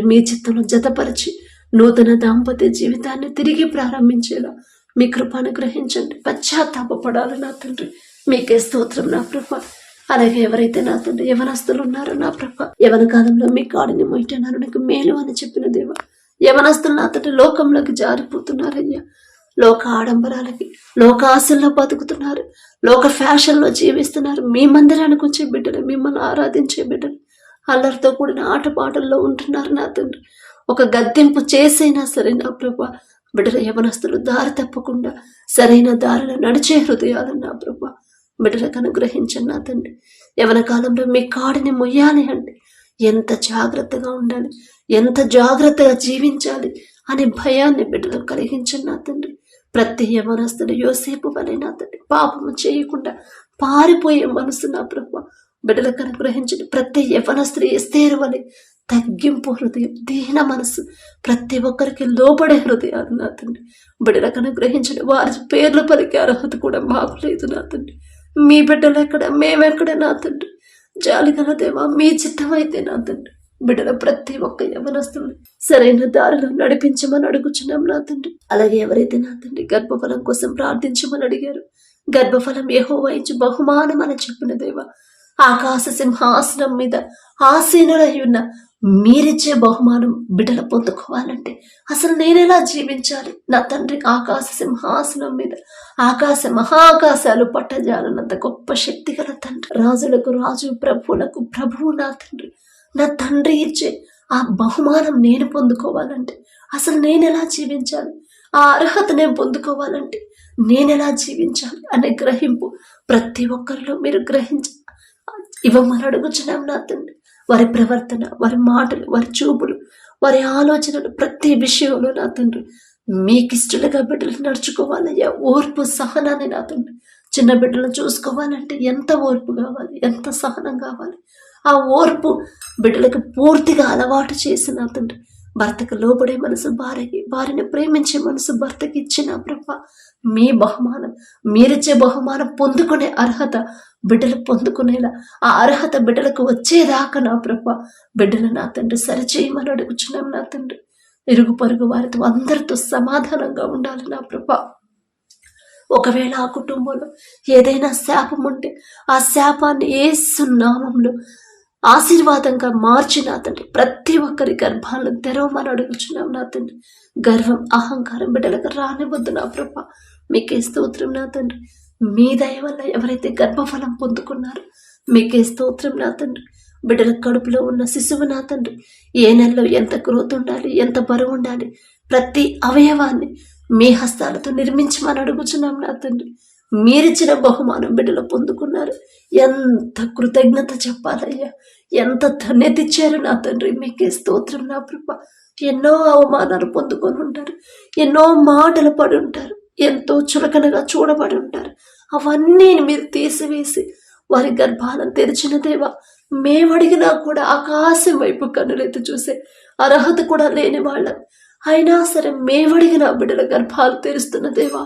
Speaker 1: మీ చిత్తంలో జతపరిచి నూతన దాంపత్య జీవితాన్ని తిరిగి ప్రారంభించేలా మీ కృప అనుగ్రహించండి. పశ్చాత్తాపడాలి నా తండ్రి. మీకే స్తోత్రం నా ప్రభా. అలాగే ఎవరైతే నా తండ్రి యవనస్తులు ఉన్నారో నా ప్రభా, యవన కాలంలో మీ కాడిని మొయ్యటన్నారు నాకు మేలు అని చెప్పిన దేవా, యవనస్తులు నా తండ్రి లోకంలోకి జారిపోతున్నారయ్యా. లోక ఆడంబరాలకి, లోక ఆశల్లో బతుకుతున్నారు, లోక ఫ్యాషన్లో జీవిస్తున్నారు. మీ మందిరానికి వచ్చే బిడ్డలు, మిమ్మల్ని ఆరాధించే బిడ్డలు అల్లరితో కూడిన ఆటపాటల్లో ఉంటున్నారు నా తండ్రి. ఒక గద్దెంపు చేసైనా సరే నా ప్రభా బిడ్డల యవనస్తులు దారి తప్పకుండా సరైన దారిలో నడిచే హృదయాలు నా ప్రభా బిడ్డలకు అనుగ్రహించండి నా తండ్రి. యవన కాలంలో మీ కాడిని మొయ్యాలి అంటే ఎంత జాగ్రత్తగా ఉండాలి, ఎంత జాగ్రత్తగా జీవించాలి అనే భయాన్ని బిడ్డలకు కలిగించండి నా తండ్రి. ప్రతి యవనస్తుడు యోసేపు వలె నా తండ్రి పాపము చేయకుండా పారిపోయే మనసు నా ప్రభా బిడ్డలకు అనుగ్రహించండి. ప్రతి యవనస్తుడు ఎస్తేరు వలె తగ్గింపు హృదయం, దీన మనసు, ప్రతి ఒక్కరికి లోబడే హృదయాలు నా తండ్రి బిడ్డలకు అనుగ్రహించండి. వారి పేర్లు పలికే అర్హత కూడా మాకు లేదు నా తండ్రి. మీ బిడ్డలు ఎక్కడ, మేమెక్కడ నా తండ్రి. జాలిగల దేవా, మీ చిత్తమైతే నా తండ్రి బిడ్డల ప్రతి ఒక్క యవనస్తుల్ని సరైన దారిలో నడిపించమని అడుగుచున్నాం నా తండ్రి. అలాగే ఎవరైతే నా తండ్రి గర్భఫలం కోసం ప్రార్థించమని అడిగారు, గర్భఫలం యెహోవా ఇచ్చు బహుమానం అని చెప్పిన దేవా, ఆకాశ సింహాసనం మీద ఆసీనులై ఉన్న మీరిచ్చే బహుమానం బిడ్డలు పొందుకోవాలంటే అసలు నేనెలా జీవించాలి నా తండ్రి? ఆకాశ సింహాసనం మీద ఆకాశ మహాకాశాలు పట్టజాలనంత గొప్ప శక్తి గల తండ్రి, రాజులకు రాజు, ప్రభువులకు ప్రభువు నా తండ్రి. నా తండ్రి ఇచ్చే ఆ బహుమానం నేను పొందుకోవాలంటే అసలు నేనెలా జీవించాలి? ఆ అర్హత నేను పొందుకోవాలంటే నేనెలా జీవించాలి అనే గ్రహింపు ప్రతి ఒక్కరిలో మీరు ఇవ్వమని అడుగుచున్నాం నా తండ్రి. వారి ప్రవర్తన, వారి మాటలు, వారి చూపులు, వారి ఆలోచనలు ప్రతి విషయంలో నా తండ్రి మీకిష్టలుగా బిడ్డలు నడుచుకోవాలయ్యా. ఓర్పు, సహనాన్ని నా తండ్రి. చిన్న బిడ్డలను చూసుకోవాలంటే ఎంత ఓర్పు కావాలి, ఎంత సహనం కావాలి. ఆ ఓర్పు బిడ్డలకు పూర్తిగా అలవాటు చేసిన తండ్రి భర్తకు లోబడే మనసు భార్యకి, భార్యను ప్రేమించే మనసు భర్తకి ఇచ్చిన ప్రభా మీ బహుమానం, మీరిచ్చే బహుమానం పొందుకునే అర్హత బిడ్డలు పొందుకునేలా ఆ అర్హత బిడ్డలకు వచ్చేదాకా నా ప్రభా బిడ్డలు నా తండ్రి సరిచేయమని అడుగుచున్నాం నా తండ్రి. ఇరుగు పొరుగు వారితో అందరితో సమాధానంగా ఉండాలి నా ప్రభా. ఒకవేళ ఆ కుటుంబంలో ఏదైనా శాపం ఉంటే ఆ శాపాన్ని యేసు నామములో ఆశీర్వాదంగా మార్చి నా తండ్రి ప్రతి ఒక్కరి గర్భాలను తెరవమని అడుగుచున్నాం నా తండ్రి. గర్వం అహంకారం బిడ్డలకు రానివద్దు నా ప్రభ. మీకే స్తోత్రం నా తండ్రి. మీ దయ వల్ల ఎవరైతే గర్భఫలం పొందుకున్నారో మీకే స్తోత్రం నా తండ్రి. బిడ్డల కడుపులో ఉన్న శిశువు నా తండ్రి ఏ నెలలో ఎంత గ్రోత్ ఉండాలి, ఎంత బరువు ఉండాలి, ప్రతి అవయవాన్ని మీ హస్తాలతో నిర్మించమని అడుగుచున్నాం నా తండ్రి. మీరిచ్చిన బహుమానం బిడ్డలు పొందుకున్నారు. ఎంత కృతజ్ఞత చెప్పాలయ్యా, ఎంత ధన్యత ఇచ్చారు నా తండ్రి. మీకే స్తోత్రం నా ప్రభ. ఎన్నో అవమానాలు పొందుకొని ఉంటారు, ఎన్నో మాటలు పడి ఉంటారు, ఎంతో చులకనగా చూడబడి ఉంటారు. అవన్నీ మీరు తీసివేసి వారి గర్భాలను తెరిచిన దేవా, మేమడిగినా కూడా ఆకాశం వైపు కన్నులెత్తి చూసే అర్హత కూడా లేని వాళ్ళం అయినా సరే మేమడిగిన బిడ్డల గర్భాలు తెరుస్తున్న దేవా,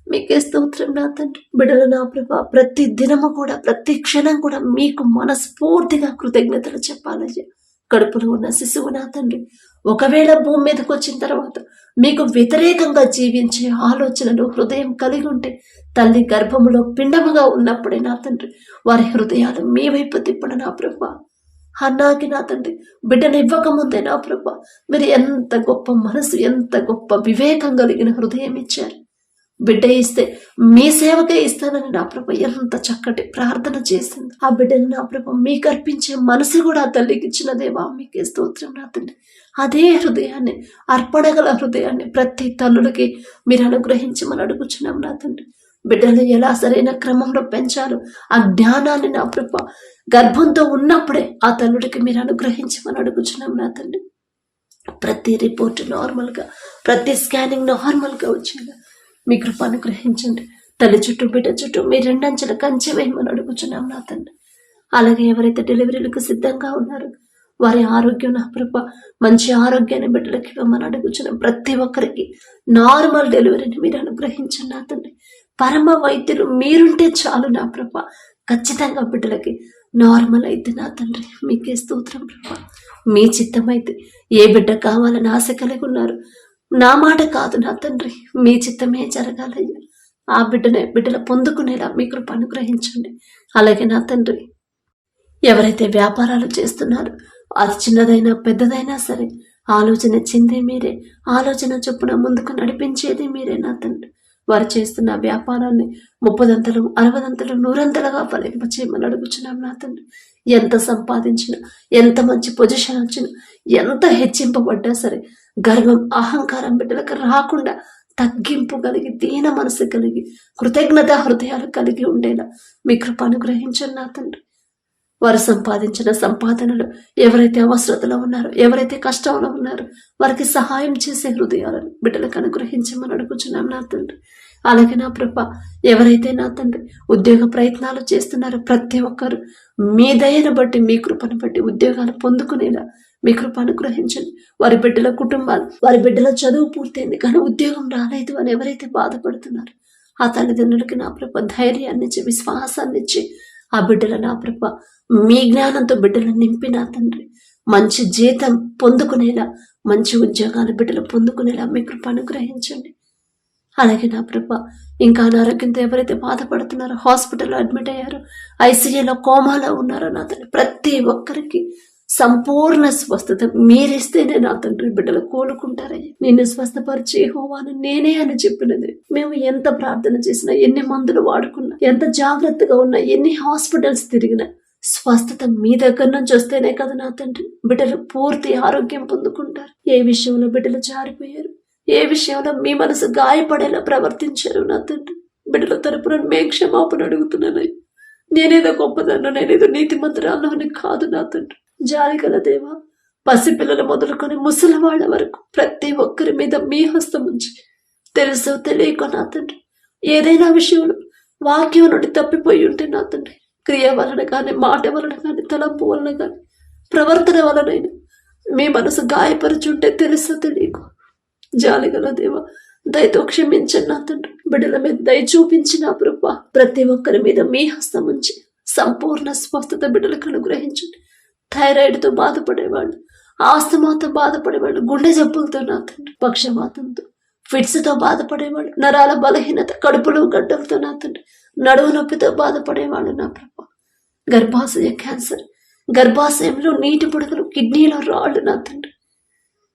Speaker 1: మీకే స్తోత్రం నా తండ్రి. బిడ్డలు నా ప్రభా ప్రతి దినము కూడా ప్రతి క్షణం కూడా మీకు మనస్ఫూర్తిగా కృతజ్ఞతలు చెప్పాలయ్యా. కడుపులో ఉన్న శిశువు నా తండ్రి ఒకవేళ భూమి మీదకి వచ్చిన తర్వాత మీకు వ్యతిరేకంగా జీవించే ఆలోచనలు హృదయం కలిగి ఉంటే తల్లి గర్భములో పిండముగా ఉన్నప్పుడే నా తండ్రి వారి హృదయాలు మీ వైపు తిప్పడు నా ప్రభా. అన్నాకి నా తండ్రి బిడ్డను ఇవ్వకముందే నా ప్రభా మీరు ఎంత గొప్ప మనసు, ఎంత గొప్ప వివేకం కలిగిన హృదయం ఇచ్చారు. బిడ్డ ఇస్తే మీ సేవకే ఇస్తానని నా ప్రభ ఎంత చక్కటి ప్రార్థన చేసింది. ఆ బిడ్డను నా ప్రభ మీకు అర్పించే మనసు కూడా ఆ తల్లికి ఇచ్చిన దేవా, మీకే స్తోత్రం నా తండ్రి. అదే హృదయాన్ని, అర్పణగల హృదయాన్ని ప్రతి తల్లులకి మీరు అనుగ్రహించమని అడుగుచున్నాం నా తండ్రి. బిడ్డలు ఎలా సరైన క్రమంలో పెంచాలో ఆ జ్ఞానాన్ని నా ప్రభ గర్భంతో ఉన్నప్పుడే ఆ తల్లుడికి మీరు అనుగ్రహించమని అడుగుచున్నాం నా తండ్రి. ప్రతి రిపోర్ట్ నార్మల్గా, ప్రతి స్కానింగ్ నార్మల్గా వచ్చేలా మీ కృప అనుగ్రహించండి. తల్లి చుట్టూ బిడ్డ చుట్టూ మీ రెండంచెల కంచె వేయమని అడుగుచున్నాం నా తండ్రి. అలాగే ఎవరైతే డెలివరీలకు సిద్ధంగా ఉన్నారో వారి ఆరోగ్యం నా ప్రభ మంచి ఆరోగ్యాన్ని బిడ్డలకి ఇవ్వమని అడుగుచున్నాం. ప్రతి ఒక్కరికి నార్మల్ డెలివరీని మీరు అనుగ్రహించండి నా తండ్రి. పరమ వైద్యులు మీరుంటే చాలు నా ప్రభ. ఖచ్చితంగా బిడ్డలకి నార్మల్ అయితే నా తండ్రి మీకే స్తోత్రం ప్రభ. మీ చిత్తమైతే ఏ బిడ్డ కావాలని ఆశ కలిగి ఉన్నారు, నా మాట కాదు నా తండ్రి, మీ చిత్తమే జరగాలయ్యా. ఆ బిడ్డల పొందుకునేలా మీ కృప అనుగ్రహించండి. అలాగే నా తండ్రి ఎవరైతే వ్యాపారాలు చేస్తున్నారో అది చిన్నదైనా పెద్దదైనా సరే ఆలోచన చిందే మీరే, ఆలోచన చొప్పున ముందుకు నడిపించేది మీరే నా తండ్రి. వారు చేస్తున్న వ్యాపారాన్ని 30 60 100 ఫలింపచేయమని అడుగుచున్నాం నా తండ్రి. ఎంత సంపాదించినా, ఎంత మంచి పొజిషన్ వచ్చినా, ఎంత హెచ్చింపబడ్డా సరే గర్వం అహంకారం బిడ్డలకు రాకుండా తగ్గింపు కలిగి దీన మనసు కలిగి కృతజ్ఞత హృదయాలు కలిగి ఉండేలా మీ కృప అనుగ్రహించండి నా తండ్రి. వారు సంపాదించిన సంపాదనలు ఎవరైతే అవసరతలో ఉన్నారో, ఎవరైతే కష్టంలో ఉన్నారో వారికి సహాయం చేసే హృదయాలను బిడ్డలకు అనుగ్రహించమని అడుగుచున్నాం నా తండ్రి. అలాగే నా ప్రభ ఎవరైతే నా తండ్రి ఉద్యోగ ప్రయత్నాలు చేస్తున్నారో ప్రతి ఒక్కరు మీ దయను బట్టి, మీ కృపను బట్టి ఉద్యోగాలు పొందుకునేలా మీ కృప అనుగ్రహించండి. వారి బిడ్డల కుటుంబాలు, వారి బిడ్డల చదువు పూర్తయింది కానీ ఉద్యోగం రాలేదు అని ఎవరైతే బాధపడుతున్నారో ఆ తల్లిదండ్రులకి నా ప్రభ ధైర్యాన్ని ఇచ్చి, విశ్వాసాన్ని ఇచ్చి ఆ బిడ్డల నా ప్రభ మీ జ్ఞానంతో బిడ్డలను నింపి నా తండ్రి మంచి జీతం పొందుకునేలా, మంచి ఉద్యోగాలు బిడ్డలు పొందుకునేలా మీ కృప అనుగ్రహించండి. అలాగే నా ప్రభ ఇంకా అనారోగ్యంతో ఎవరైతే బాధపడుతున్నారో, హాస్పిటల్లో అడ్మిట్ అయ్యారో, ఐసీయూలో కోమాలో ఉన్నారో నా తండ్రి ప్రతి ఒక్కరికి సంపూర్ణ స్వస్థత మీరిస్తేనే నా తండ్రి బిడ్డలు కోలుకుంటారయ్యా. నిన్ను స్వస్థపరిచి యెహోవాను నేనే అని చెప్పినది. మేము ఎంత ప్రార్థన చేసినా, ఎన్ని మందులు వాడుకున్నా, ఎంత జాగ్రత్తగా ఉన్నా, ఎన్ని హాస్పిటల్స్ తిరిగినా స్వస్థత మీ దగ్గర నుంచి వస్తేనే కదా నా తండ్రి బిడ్డలు పూర్తి ఆరోగ్యం పొందుకుంటారు. ఏ విషయంలో బిడ్డలు జారిపోయారు, ఏ విషయంలో మీ మనసు గాయపడేలా ప్రవర్తించారు నా తండ్రి బిడ్డల తరపున మేము క్షమాపణ అడుగుతున్నాను. నేనేదో గొప్పదన్నా, నేనేదో నీతిమంతురాలు అని కాదు నా తండ్రి. జాలిగల దేవా, పసిపిల్లలు మొదలుకొని ముసలి వాళ్ళ వరకు ప్రతి ఒక్కరి మీద మీ హస్తం ఉంచి తెలుసో తెలియక నా తండ్రి ఏదైనా విషయంలో వాక్యం నుండి తప్పిపోయి ఉంటే నా తండ్రి క్రియ వలన కానీ, మాట వలన కానీ, తలంపు వలన కానీ, ప్రవర్తన వలనైనా మీ మనసు గాయపరుచుంటే తెలుసో తెలియకు జాలిగల దేవా దయతో క్షమించండి నా తండ్రి. బిడ్డల మీద దయ చూపించిన ప్రభా ప్రతి ఒక్కరి మీద మీ హస్తం ఉంచి సంపూర్ణ స్వస్థత బిడ్డలకు అనుగ్రహించండి. థైరాయిడ్తో బాధపడేవాళ్ళు, ఆస్తమాతో బాధపడేవాళ్ళు, గుండె జబ్బులతో నా తండ్రి, పక్షవాతంతో, ఫిట్స్తో బాధపడేవాళ్ళు, నరాల బలహీనత, కడుపులో గడ్డలతో నా తండ్రి, నడువు నొప్పితో బాధపడేవాళ్ళు నా ప్రభా, గర్భాశయ క్యాన్సర్, గర్భాశయంలో నీటి బుడగలు, కిడ్నీలో రాళ్ళు నా తండ్రి,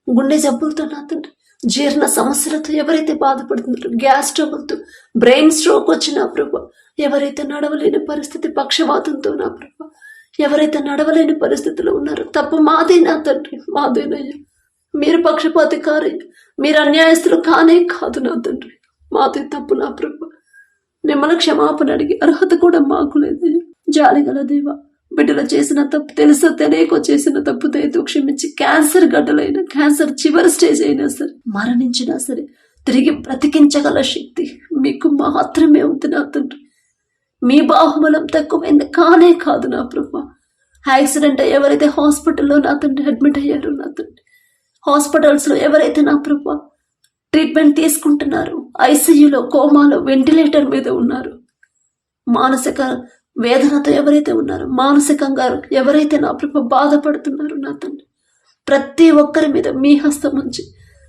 Speaker 1: గుండె జబ్బులతో నా తండ్రి, జీర్ణ సమస్యలతో ఎవరైతే బాధపడుతున్నారో, గ్యాస్ ట్రబుల్తో, బ్రెయిన్ స్ట్రోక్ వచ్చిన ప్రభా, ఎవరైతే నడవలేని పరిస్థితి, పక్షవాతంతో నా ప్రభా, ఎవరైతే నడవలేని పరిస్థితిలో ఉన్నారో, తప్పు మాదే నా తండ్రి, మాదేనయ్యా. మీరు పక్షపాతి కారయ్య, మీరు అన్యాయస్తులు కానే కాదు నా తండ్రి, మాదే తప్పు నా ప్రభా. మిమ్మల్ని క్షమాపణ అడిగి అర్హత కూడా మాకు లేదయ్యా. జాలిగల దేవా, బిడ్డలు చేసిన తప్పు, తెలుసో తెలియకో చేసిన తప్పు దయతో క్షమించి, క్యాన్సర్ గడ్డలైనా, క్యాన్సర్ చివరి స్టేజ్ అయినా సరే, మరణించినా సరే తిరిగి బ్రతికించగల శక్తి మీకు మాత్రమే ఉంది నా తండ్రి. మీ బాహుబలం తక్కువైంది కానే కాదు నా ప్రభా. యాక్సిడెంట్ ఎవరైతే హాస్పిటల్లో నా తండ్రి అడ్మిట్ అయ్యారో నా తండ్రి, హాస్పిటల్స్లో ఎవరైతే నా ప్రభా ట్రీట్మెంట్ తీసుకుంటున్నారు, ఐసీయూలో, కోమాలో, వెంటిలేటర్ మీద ఉన్నారు, మానసిక వేదనతో ఎవరైతే ఉన్నారో, మానసికంగా ఎవరైతే నా ప్రభా బాధపడుతున్నారో నా తండ్రి, ప్రతి ఒక్కరి మీద మీ హస్తం ఉంచి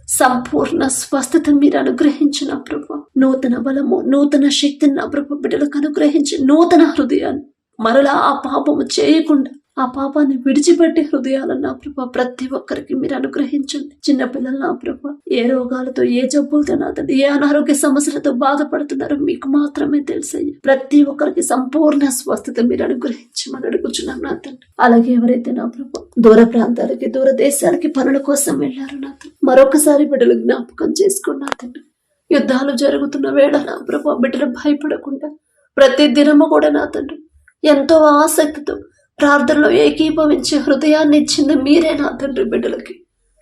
Speaker 1: సంపూర్ణ స్వస్థత మీరు అనుగ్రహించిన ప్రభా. నూతన బలము, నూతన శక్తిని నా ప్రభా బిడ్డలకు అనుగ్రహించి, నూతన హృదయాన్ని, మరలా ఆ పాపము చేయకుండా ఆ పాపాన్ని విడిచిపెట్టే హృదయాలను నా ప్రభా ప్రతి ఒక్కరికి మీరు అనుగ్రహించండి. చిన్నపిల్లలు నా ప్రభా ఏ రోగాలతో, ఏ జబ్బులతో నా తండ్రి, ఏ అనారోగ్య సమస్యలతో బాధపడుతున్నారో మీకు మాత్రమే తెలుసయ్యి. ప్రతి ఒక్కరికి సంపూర్ణ స్వస్థత మీరు అనుగ్రహించమని అడుగుచున్నాం నా తండ్రి. అలాగే ఎవరైతే నా ప్రభా దూర ప్రాంతాలకి, దూర దేశాలకి పనుల కోసం వెళ్ళారు నా తండ్రి, మరొకసారి బిడ్డలు జ్ఞాపకం చేసుకోండి నా తండ్రి. యుద్ధాలు జరుగుతున్న వేళ నా ప్రభా బిడ్డలు భయపడకుండా ప్రతి దినము కూడా నా తండ్రి ఎంతో ఆసక్తితో ప్రార్థనలో ఏకీభవించే హృదయాన్ని ఇచ్చింది మీరే నా తండ్రి. బిడ్డలకి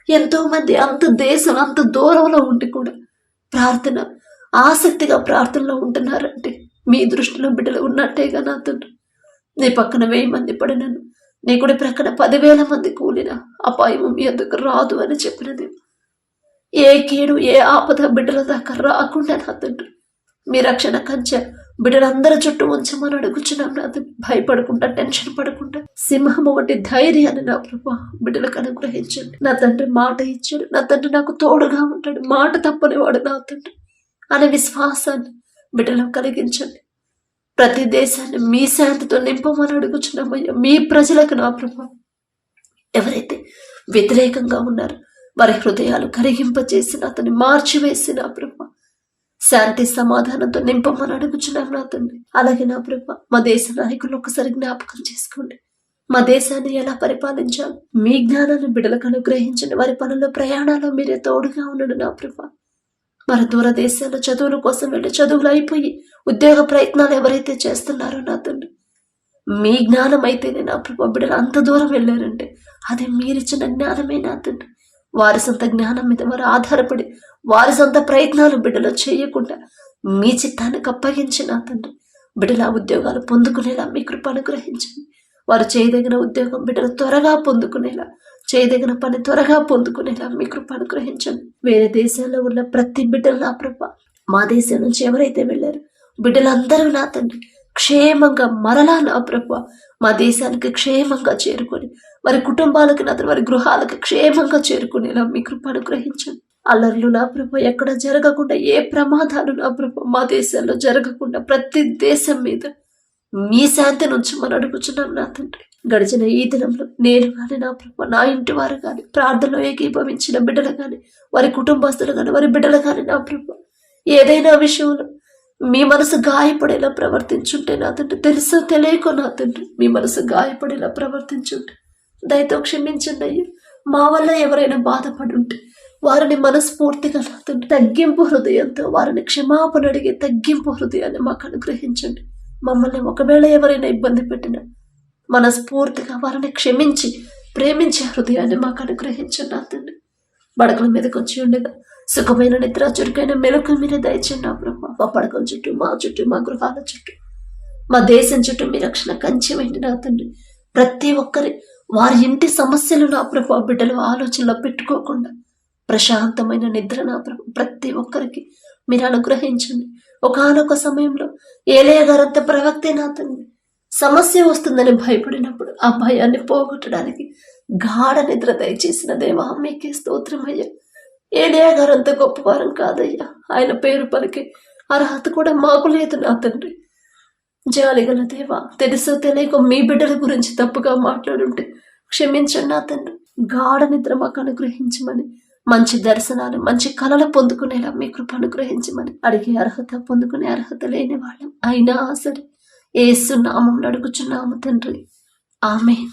Speaker 1: ఎంతో మంది అంత దేశం, అంత దూరంలో ఉండి కూడా ప్రార్థన ఆసక్తిగా ప్రార్థనలో ఉంటున్నారంటే మీ దృష్టిలో బిడ్డలు ఉన్నట్టేగా నా తండ్రి. నీ పక్కన 1000 మంది పడినను, నీ కుడి ప్రక్కన 10,000 మంది కూలిన అపాయము మీ అందుకు రాదు అని చెప్పినది. ఏ కీడు, ఏ ఆపద బిడ్డల దాకా రాకుండా నా తండ్రి మీ రక్షణ కంచె బిడ్డలందరి చుట్టూ ఉంచమని అడుగుచున్నాం నా తండ్రి. భయపడకుండా, టెన్షన్ పడకుండా సింహము వంటి ధైర్యాన్ని నా ప్రభా బిడ్డలకు అనుగ్రహించండి నా తండ్రి. మాట ఇచ్చాడు నా తండ్రి, నాకు తోడుగా ఉంటాడు, మాట తప్పనివాడు నా తండ్రి అనే విశ్వాసాన్ని బిడ్డలకు కలిగించండి. ప్రతి దేశాన్ని మీ శాంతితో నింపమని అడుగుచున్నామయ్యా. మీ ప్రజలకు నా ప్రభా ఎవరైతే వ్యతిరేకంగా ఉన్నారో వారి హృదయాలు కరిగింపచేసి అతన్ని మార్చివేసి నా ప్రభా శాంతి సమాధానంతో నింపమని అడుగుచున్నాం నా తండ్రి. అలాగే నా ప్రభా మా దేశ నాయకులు ఒకసారి జ్ఞాపకం చేసుకోండి. మా దేశాన్ని ఎలా పరిపాలించాలి మీ జ్ఞానాన్ని బిడ్డలకు అనుగ్రహించండి. వారి పనుల్లో, ప్రయాణాల్లో మీరే తోడుగా ఉన్నాడు నా ప్రభా. మరి దూర దేశాల్లో చదువుల కోసం వెళ్ళి చదువులు అయిపోయి ఉద్యోగ ప్రయత్నాలు ఎవరైతే చేస్తున్నారో నా తండ్రి, మీ జ్ఞానం అయితేనే నా ప్రభా బిడ్డలు అంత దూరం వెళ్ళారంటే అది మీరిచ్చిన జ్ఞానమే నా తండ్రి. వారి సొంత జ్ఞానం మీద వారు ఆధారపడి వారి సొంత ప్రయత్నాలు బిడ్డలు చేయకుండా మీ చిత్తానికి అప్పగించి నా తండ్రి బిడ్డల ఉద్యోగాలు పొందుకునేలా మీ కృప అనుగ్రహించండి. వారు చేయదగిన ఉద్యోగం బిడ్డలు త్వరగా పొందుకునేలా, చేయదగిన పని త్వరగా పొందుకునేలా మీ కృప అనుగ్రహించండి. వేరే దేశాల్లో ఉన్న ప్రతి బిడ్డలు నా ప్రభా మా దేశం నుంచి ఎవరైతే వెళ్ళారు బిడ్డలందరూ నా తండ్రి క్షేమంగా మరలా నా ప్రభా మా దేశానికి క్షేమంగా చేరుకొని వారి కుటుంబాలకు నా వారి గృహాలకు క్షేమంగా చేరుకునేలా మీ కృప అనుగ్రహించండి. అల్లర్లు నా ప్రభా ఎక్కడ జరగకుండా, ఏ ప్రమాదాలు నా ప్రభా మా దేశాల్లో జరగకుండా ప్రతి దేశం మీద మీ శాంతి నుంచి మనం అడుగుచున్నాం నా తండ్రి. గడిచిన ఈ దినంలో నేను కానీ నా ప్రభా, నా ఇంటి వారు కానీ, ప్రార్థనలో ఏకీభవించిన బిడ్డలు కానీ, వారి కుటుంబస్తులు కానీ, వారి బిడ్డలు కానీ నా ప్రభా ఏదైనా విషయంలో మీ మనసు గాయపడేలా ప్రవర్తించుంటే నా తండ్రి, తెలుసో తెలియకో నా తండ్రి మీ మనసు గాయపడేలా ప్రవర్తించుంటే దయతో క్షమించండి అయ్యా. మా వల్ల ఎవరైనా బాధపడి ఉంటే వారిని మనస్ఫూర్తిగా నా తండ్రి తగ్గింపు హృదయంతో వారిని క్షమాపణ అడిగే తగ్గింపు హృదయాన్ని మాకు అనుగ్రహించండి. మమ్మల్ని ఒకవేళ ఎవరైనా ఇబ్బంది పెట్టినా మనస్ఫూర్తిగా వారిని క్షమించి ప్రేమించే హృదయాన్ని మాకు అనుగ్రహించండి నా తండ్రి. పడకల మీదకి వచ్చి ఉండగా సుఖమైన నిద్ర, చురుకైన మెలకు మీరే దయచండి నా ప్రభా. మా పడకల చుట్టూ, మా చుట్టూ, మా గృహాల చుట్టూ, మా దేశం చుట్టూ మీ రక్షణ కంచె వేయండి నా తండ్రి. ప్రతి ఒక్కరి వారి ఇంటి సమస్యలు నా ప్రభా బిడ్డలు ఆలోచనలో పెట్టుకోకుండా ప్రశాంతమైన నిద్ర నా ప్రభా ప్రతి ఒక్కరికి మీరు అనుగ్రహించండి. ఒకానొక సమయంలో ఏలియా గారంత ప్రవక్తే నా తండ్రి సమస్య వస్తుందని భయపడినప్పుడు ఆ భయాన్ని పోగొట్టడానికి గాఢ నిద్ర దయచేసిన దేవా మీకే స్తోత్రమయ్యా. ఏలియా గారు అంత గొప్పవారం కాదయ్యా. ఆయన పేరు పలికే అర్హత కూడా మాకు లేదు నా తండ్రి. జాలిగల దేవా, తెలుసో తెలియక మీ బిడ్డల గురించి తప్పుగా మాట్లాడుంటే క్షమించండి నా తండ్రి. గాఢ నిద్ర మాకు అనుగ్రహించమని, మంచి దర్శనాలు, మంచి కళలు పొందుకునేలా మీ కృప అనుగ్రహించమని అడిగే అర్హత, పొందుకునే అర్హత లేని వాళ్ళం అయినా సరే యేసు నామములో అడుగుచున్నాము తండ్రి. ఆమేన్.